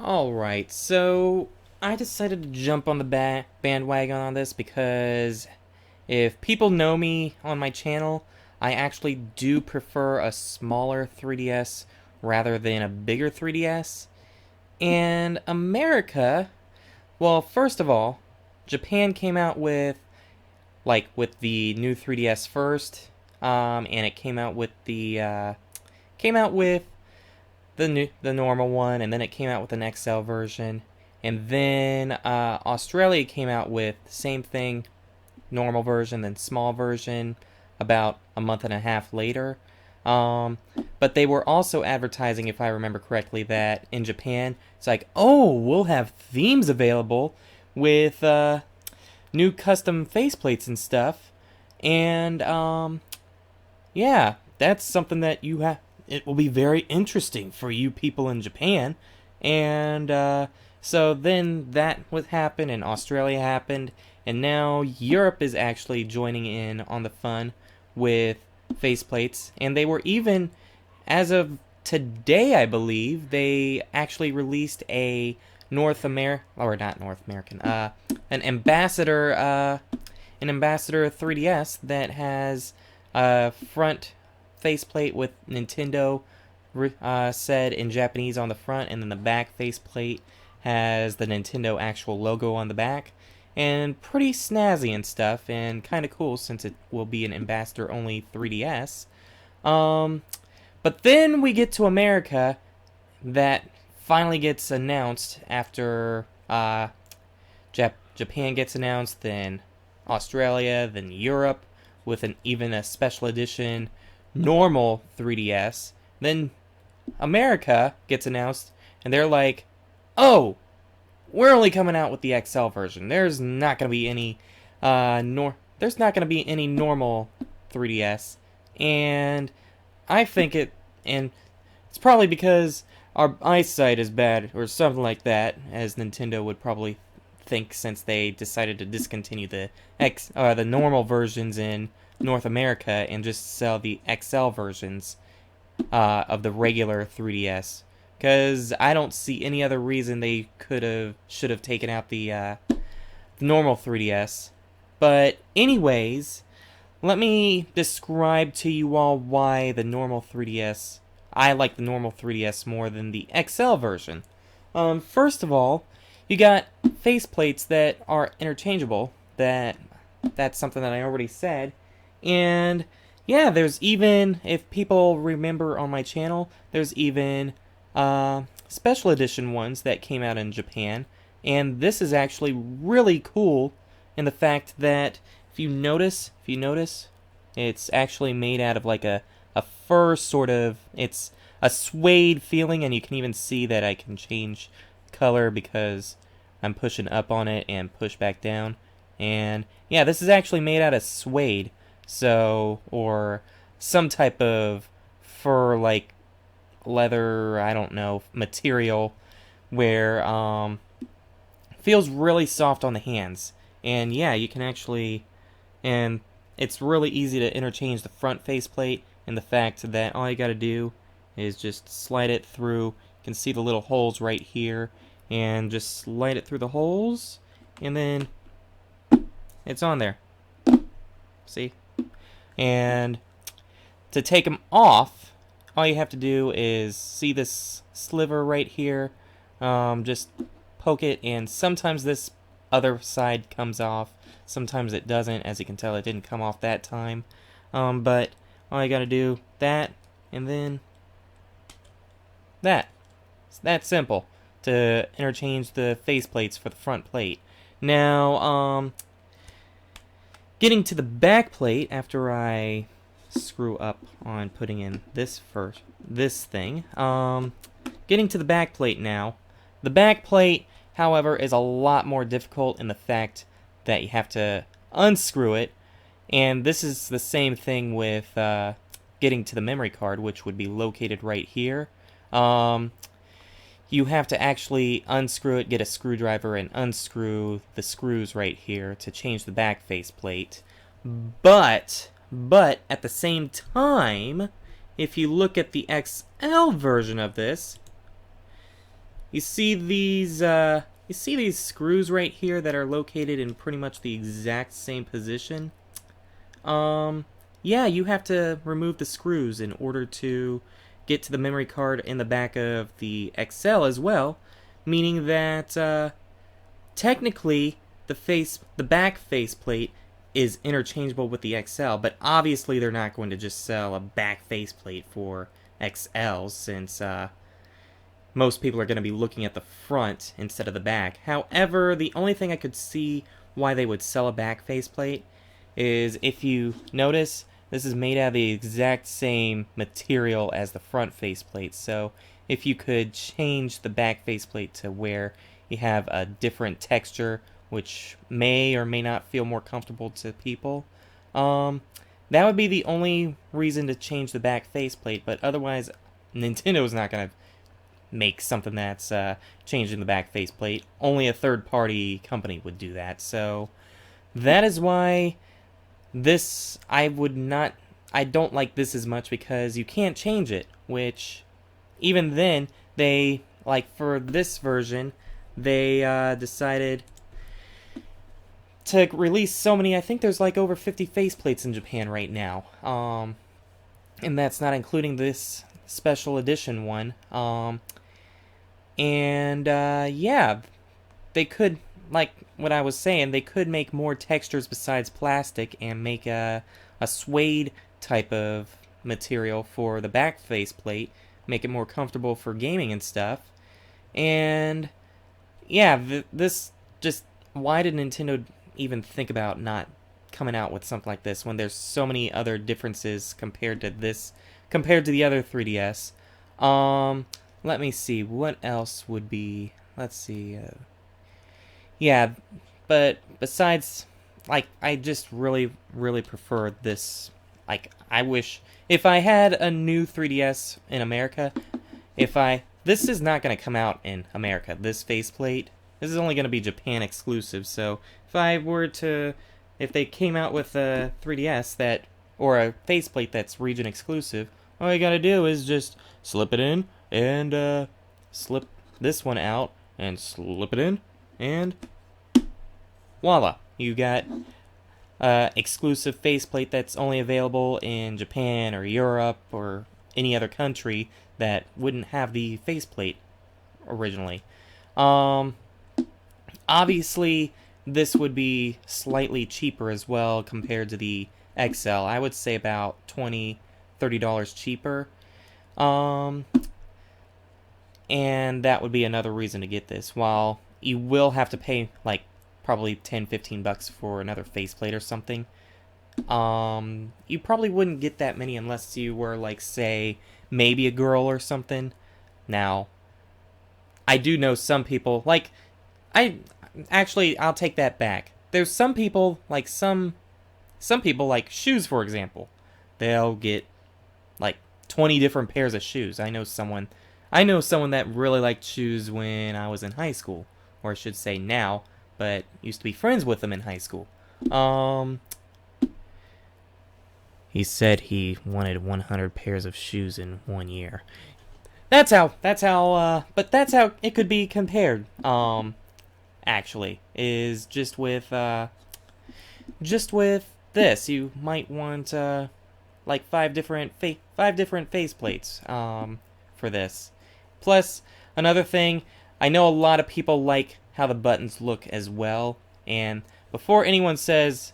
Alright, so I decided to jump on the bandwagon on this because if people know me on my channel, I actually do prefer a smaller 3DS rather than a bigger 3DS. And America, well, first of all, Japan came out with the new 3DS first, and it came out with the normal one, and then it came out with an XL version, and then Australia came out with the same thing, normal version, then small version, about a month and a half later. Um, but they were also advertising, if I remember correctly, that in Japan it's like, oh, we'll have themes available with new custom faceplates and stuff, and yeah, that's something that you have. It will be very interesting for you people in Japan, and so then that would happen, and Australia happened, and now Europe is actually joining in on the fun with faceplates, and they were even, as of today, I believe, they actually released a North American, or not North American, an ambassador 3DS that has a front faceplate with Nintendo said in Japanese on the front, and then the back faceplate has the Nintendo actual logo on the back. And pretty snazzy and stuff, and kind of cool since it will be an ambassador only 3DS. Um, but then we get to America, that finally gets announced after Japan gets announced, then Australia, then Europe with even a special edition normal 3DS. Then America gets announced, and they're like, "Oh, we're only coming out with the XL version. There's not gonna be any there's not gonna be any normal 3DS." And I think and it's probably because our eyesight is bad or something like that, as Nintendo would probably think, since they decided to discontinue the normal versions in North America and just sell the XL versions of the regular 3DS. Because I don't see any other reason they should have taken out the normal 3DS. But anyways, let me describe to you all why I like the normal 3DS more than the XL version. First of all, you got faceplates that are interchangeable. That's something that I already said. And yeah, there's even, if people remember on my channel, there's even special edition ones that came out in Japan. And this is actually really cool in the fact that if you notice, it's actually made out of like a fur sort of, it's a suede feeling, and you can even see that I can change color because I'm pushing up on it and push back down. And yeah, this is actually made out of suede, so, or some type of fur, like leather, I don't know, material, where feels really soft on the hands. And yeah, you can actually, and it's really easy to interchange the front faceplate, and the fact that all you gotta do is just slide it through. You can see the little holes right here, and just slide it through the holes, and then it's on there. See? And to take them off, all you have to do is see this sliver right here, just poke it, and sometimes this other side comes off, sometimes it doesn't. As you can tell, it didn't come off that time. But all you gotta do, that, and then that. It's that simple to interchange the faceplates for the front plate. Now, getting to the back plate, after I screw up on putting in this thing, getting to the back plate now. The back plate, however, is a lot more difficult in the fact that you have to unscrew it, and this is the same thing with getting to the memory card, which would be located right here. You have to actually unscrew it, get a screwdriver, and unscrew the screws right here to change the back faceplate. But at the same time, if you look at the XL version of this, You see these screws right here that are located in pretty much the exact same position? Yeah, you have to remove the screws in order to get to the memory card in the back of the XL as well, meaning that technically the back faceplate is interchangeable with the XL, but obviously they're not going to just sell a back faceplate for XLs since most people are going to be looking at the front instead of the back. However, the only thing I could see why they would sell a back faceplate is if you notice, this is made out of the exact same material as the front faceplate. So if you could change the back faceplate to where you have a different texture, which may or may not feel more comfortable to people, that would be the only reason to change the back faceplate. But otherwise, Nintendo's not going to make something that's changing the back faceplate. Only a third-party company would do that. So that is why this, I don't like this as much because you can't change it, which even then, they, like for this version, they decided to release so many. I think there's like over 50 faceplates in Japan right now. And that's not including this special edition one. Yeah, they could, like what I was saying, they could make more textures besides plastic and make a suede type of material for the back faceplate, make it more comfortable for gaming and stuff. And yeah, this just, why did Nintendo even think about not coming out with something like this when there's so many other differences compared to the other 3DS? Let me see, what else would be, let's see, yeah, but besides, like, I just really, really prefer this. Like, I wish, if I had a new 3DS in America, this is not going to come out in America, this faceplate. This is only going to be Japan exclusive, so if they came out with a 3DS or a faceplate that's region exclusive, all you gotta do is just slip it in, and slip this one out, and slip it in, and voila, you got exclusive faceplate that's only available in Japan or Europe or any other country that wouldn't have the faceplate originally. Obviously, this would be slightly cheaper as well compared to the XL. I would say about $20-$30 cheaper. And that would be another reason to get this. While you will have to pay like probably $10-$15 for another faceplate or something. You probably wouldn't get that many unless you were, like, say, maybe a girl or something. Now, I do know some people, like, I'll take that back. There's some people, like, some people, like, shoes, for example. They'll get, like, 20 different pairs of shoes. I know someone that really liked shoes when I was in high school. Or I should say now, but used to be friends with them in high school. He said he wanted 100 pairs of shoes in 1 year. That's how it could be compared. Actually, is just with this, you might want like five different faceplates for this. Plus, another thing, I know a lot of people like how the buttons look as well. And before anyone says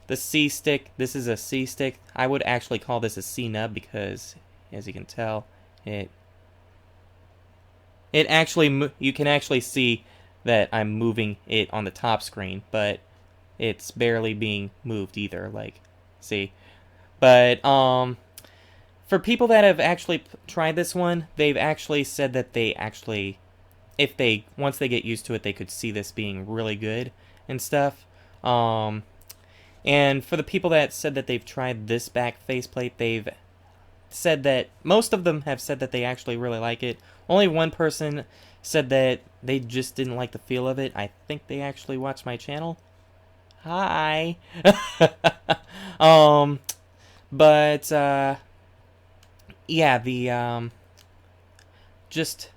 the C stick, this is a C stick, I would actually call this a C nub because, as you can tell, you can actually see that I'm moving it on the top screen, but it's barely being moved either. Like, see, but for people that have actually tried this one, they've actually said that once they get used to it, they could see this being really good and stuff. And for the people that said that they've tried this back faceplate, they've said that most of them have said that they actually really like it. Only one person said that they just didn't like the feel of it. I think they actually watch my channel. Hi. But yeah, just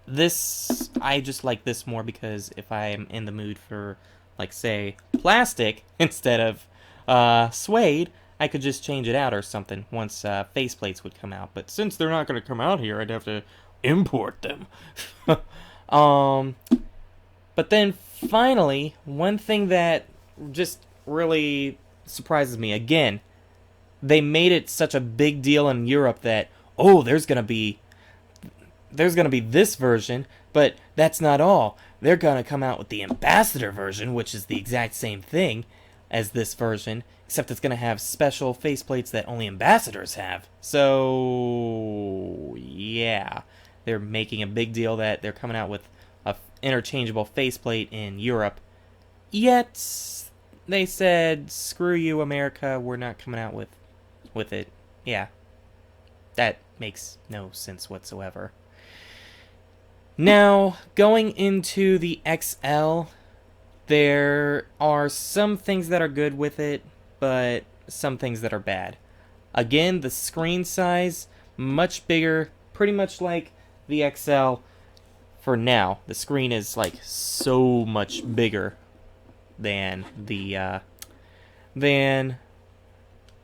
this, I just like this more because if I am in the mood for, like, say, plastic instead of suede, I could just change it out or something once faceplates would come out. But since they're not going to come out here, I'd have to import them. um, but then finally, one thing that just really surprises me again, they made it such a big deal in Europe that, oh, there's gonna be this version, but that's not all. They're gonna come out with the ambassador version, which is the exact same thing as this version, except it's gonna have special faceplates that only ambassadors have. So yeah, they're making a big deal that they're coming out with a interchangeable faceplate in Europe. Yet they said, "Screw you, America. We're not coming out with it." Yeah, that makes no sense whatsoever. Now, going into the XL, there are some things that are good with it, but some things that are bad. Again, the screen size, much bigger, pretty much like the XL for now. The screen is like so much bigger than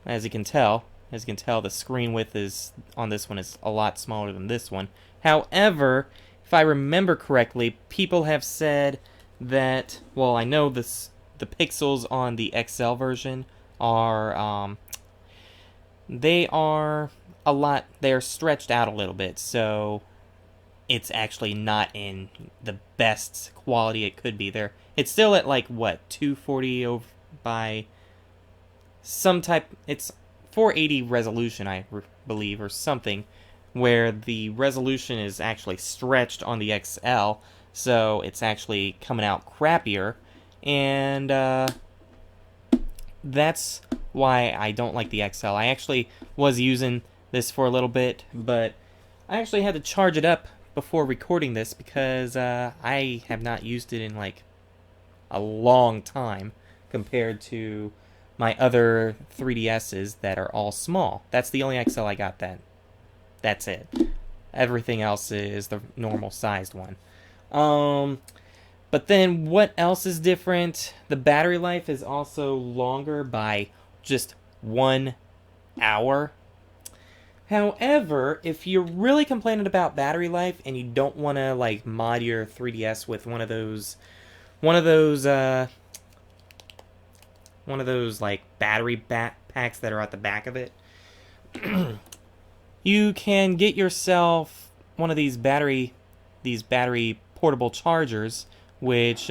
as you can tell, the screen width is on this one is a lot smaller than this one. However, if I remember correctly, people have said that, well, I know the pixels on the XL version are they are stretched out a little bit, so it's actually not in the best quality it could be. It's still at like what, 240 over by some type, it's 480 resolution, I believe, or something, where the resolution is actually stretched on the XL, so it's actually coming out crappier, and that's why I don't like the XL. I actually was using this for a little bit, but I actually had to charge it up before recording this because I have not used it in like a long time compared to my other 3DSs that are all small. That's the only XL I got that's it. Everything else is the normal sized one. But then what else is different? The battery life is also longer by just 1 hour. However, if you're really complaining about battery life and you don't want to like mod your 3DS with one of those like battery packs that are at the back of it, you can get yourself one of these battery portable chargers, which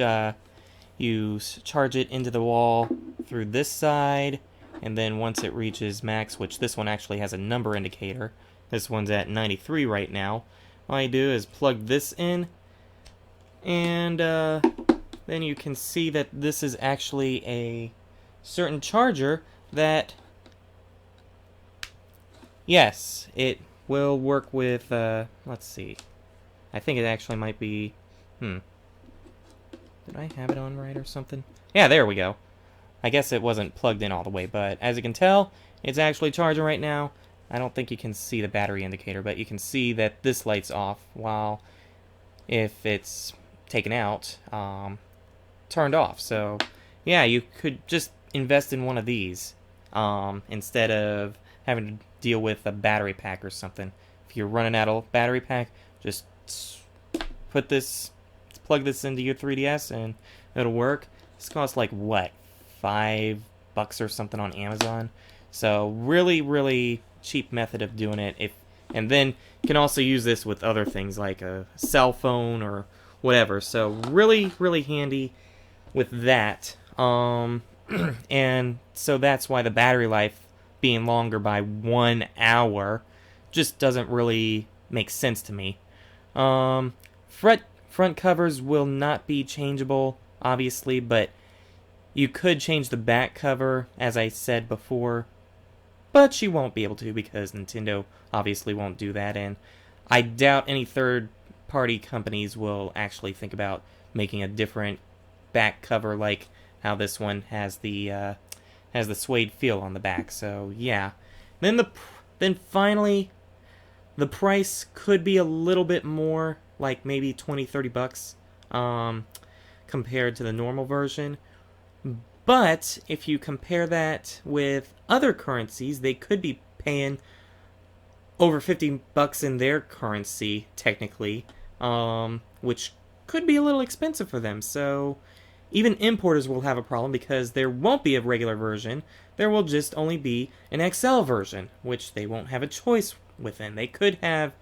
you charge it into the wall through this side, and then once it reaches max, which this one actually has a number indicator, this one's at 93 right now, all you do is plug this in, and then you can see that this is actually a certain charger that, yes, it will work with, let's see, I think it actually might be, did I have it on right or something? Yeah, there we go. I guess it wasn't plugged in all the way, but as you can tell, it's actually charging right now. I don't think you can see the battery indicator, but you can see that this light's off, while if it's taken out, turned off. So, yeah, you could just invest in one of these instead of having to deal with a battery pack or something. If you're running out of battery pack, just plug this into your 3DS and it'll work. This costs like what, $5 or something on Amazon. So really, really cheap method of doing it. And then you can also use this with other things like a cell phone or whatever. So really, really handy with that. And so that's why the battery life being longer by 1 hour just doesn't really make sense to me. Front covers will not be changeable, obviously, but you could change the back cover, as I said before, but you won't be able to because Nintendo obviously won't do that, and I doubt any third-party companies will actually think about making a different back cover like how this one has the suede feel on the back. So yeah, then finally, the price could be a little bit more like maybe 20-30 bucks compared to the normal version. But if you compare that with other currencies, they could be paying over 50 bucks in their currency technically, which could be a little expensive for them. So even importers will have a problem because there won't be a regular version. There will just only be an XL version, which they won't have a choice within. They could have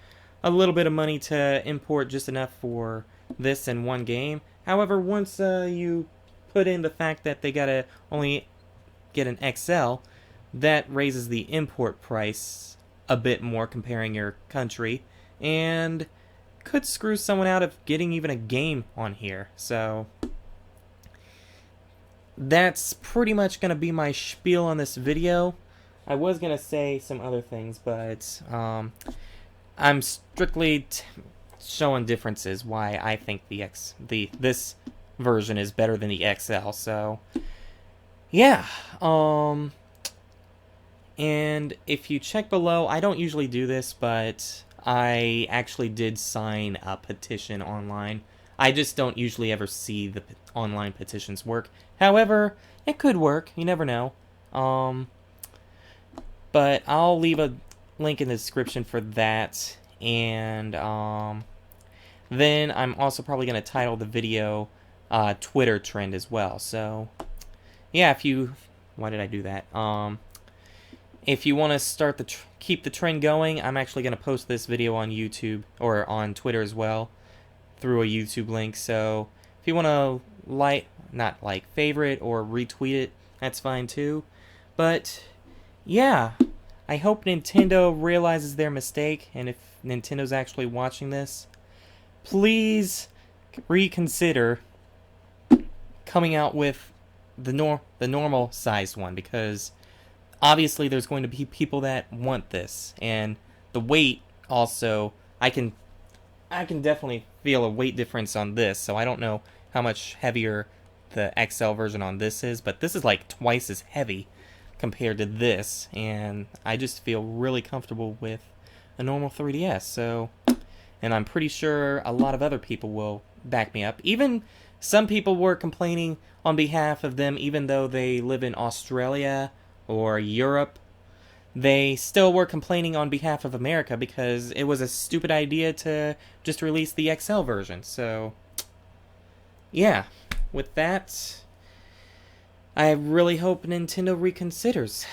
a little bit of money to import just enough for this in one game. However, once you put in the fact that they gotta only get an XL, that raises the import price a bit more comparing your country, and could screw someone out of getting even a game on here. So that's pretty much going to be my spiel on this video. I was going to say some other things, but I'm strictly showing differences why I think this version is better than the XL. So yeah, and if you check below, I don't usually do this, but I actually did sign a petition online. I just don't usually ever see the online petitions work. However, it could work. You never know. But I'll leave a link in the description for that. And then I'm also probably going to title the video Twitter trend as well. So yeah, if you... Why did I do that? If you want to start keep the trend going, I'm actually going to post this video on YouTube or on Twitter as well through a YouTube link. So if you want to favorite or retweet it, that's fine too. But yeah, I hope Nintendo realizes their mistake, and if Nintendo's actually watching this, please reconsider coming out with the normal sized one, because obviously there's going to be people that want this, and the weight also, I can definitely feel a weight difference on this. So I don't know how much heavier the XL version on this is, but this is like twice as heavy compared to this, and I just feel really comfortable with a normal 3DS. So, and I'm pretty sure a lot of other people will back me up. Even some people were complaining on behalf of them, even though they live in Australia or Europe. They still were complaining on behalf of America because it was a stupid idea to just release the XL version. So yeah, with that, I really hope Nintendo reconsiders.